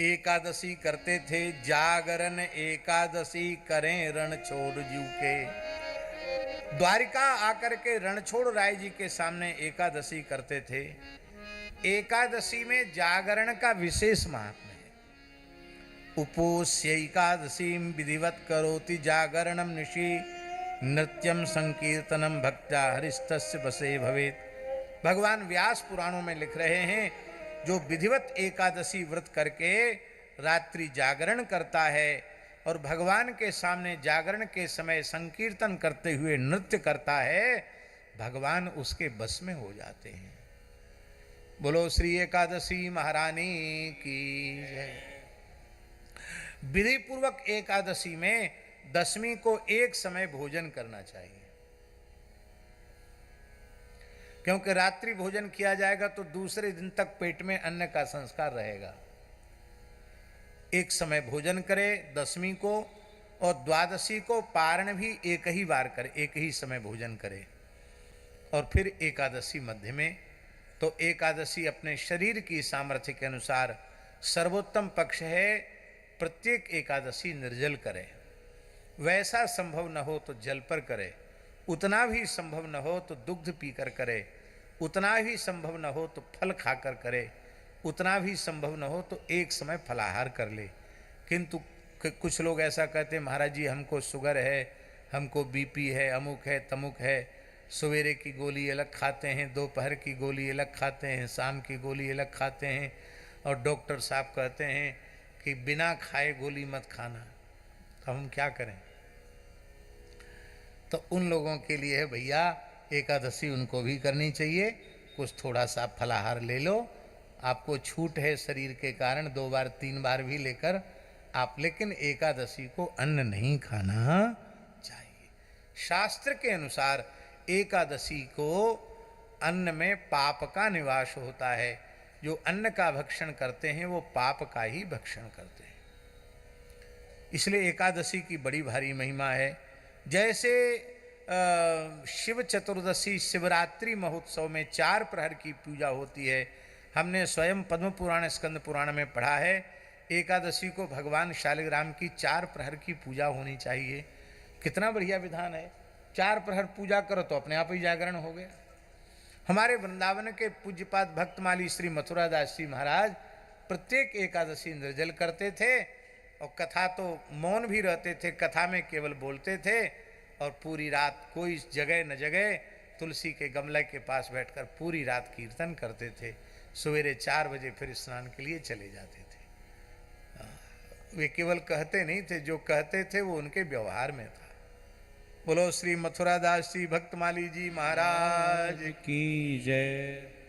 एकादशी करते थे, जागरण एकादशी करें रणछोड़ जू के। द्वारिका आकर के रणछोड़ राय जी के सामने एकादशी करते थे। एकादशी में जागरण का विशेष महात्म्य है। उपोष्य एकादशी विधिवत करोति जागरणम निशि नृत्यम संकीर्तनम भक्त्या हरिस्तस्य बसे भवेत। भगवान व्यास पुराणों में लिख रहे हैं, जो विधिवत एकादशी व्रत करके रात्रि जागरण करता है और भगवान के सामने जागरण के समय संकीर्तन करते हुए नृत्य करता है, भगवान उसके बस में हो जाते हैं। बोलो श्री एकादशी महारानी की जय। विधि पूर्वक एकादशी में दशमी को एक समय भोजन करना चाहिए, क्योंकि रात्रि भोजन किया जाएगा तो दूसरे दिन तक पेट में अन्न का संस्कार रहेगा। एक समय भोजन करे दशमी को, और द्वादशी को पारण भी एक ही बार करे, एक ही समय भोजन करे। और फिर एकादशी मध्य में, तो एकादशी अपने शरीर की सामर्थ्य के अनुसार सर्वोत्तम पक्ष है, प्रत्येक एकादशी निर्जल करे। वैसा संभव न हो तो जल पर करे, उतना भी संभव न हो तो दुग्ध पीकर करे, उतना भी संभव न हो तो फल खाकर करे, उतना भी संभव न हो तो एक समय फलाहार कर ले। किंतु कुछ लोग ऐसा कहते हैं, महाराज जी हमको शुगर है, हमको बीपी है, अमुक है तमुक है, सवेरे की गोली अलग खाते हैं, दोपहर की गोली अलग खाते हैं, शाम की गोली अलग खाते हैं, और डॉक्टर साहब कहते हैं कि बिना खाए गोली मत खाना। तो हम क्या करें? तो उन लोगों के लिए है भैया, एकादशी उनको भी करनी चाहिए। कुछ थोड़ा सा फलाहार ले लो, आपको छूट है शरीर के कारण, 2 बार 3 बार भी लेकर आप, लेकिन एकादशी को अन्न नहीं खाना चाहिए। शास्त्र के अनुसार एकादशी को अन्न में पाप का निवास होता है। जो अन्न का भक्षण करते हैं वो पाप का ही भक्षण करते हैं। इसलिए एकादशी की बड़ी भारी महिमा है। जैसे शिव चतुर्दशी शिवरात्रि महोत्सव में 4 प्रहर की पूजा होती है, हमने स्वयं पद्म पुराण स्कंद पुराण में पढ़ा है, एकादशी को भगवान शालिग्राम की 4 प्रहर की पूजा होनी चाहिए। कितना बढ़िया विधान है। 4 प्रहर पूजा करो तो अपने आप ही जागरण हो गया। हमारे वृंदावन के पूज्यपाद भक्तमाली श्री मथुरादास जी महाराज प्रत्येक एकादशी निर्जल करते थे, और कथा तो मौन भी रहते थे, कथा में केवल बोलते थे, और पूरी रात कोई जगह न जगह तुलसी के गमले के पास बैठकर पूरी रात कीर्तन करते थे। सवेरे 4 बजे फिर स्नान के लिए चले जाते थे। वे केवल कहते नहीं थे, जो कहते थे वो उनके व्यवहार में था। बोलो श्री मथुरादास जी भक्तमाली जी महाराज की जय।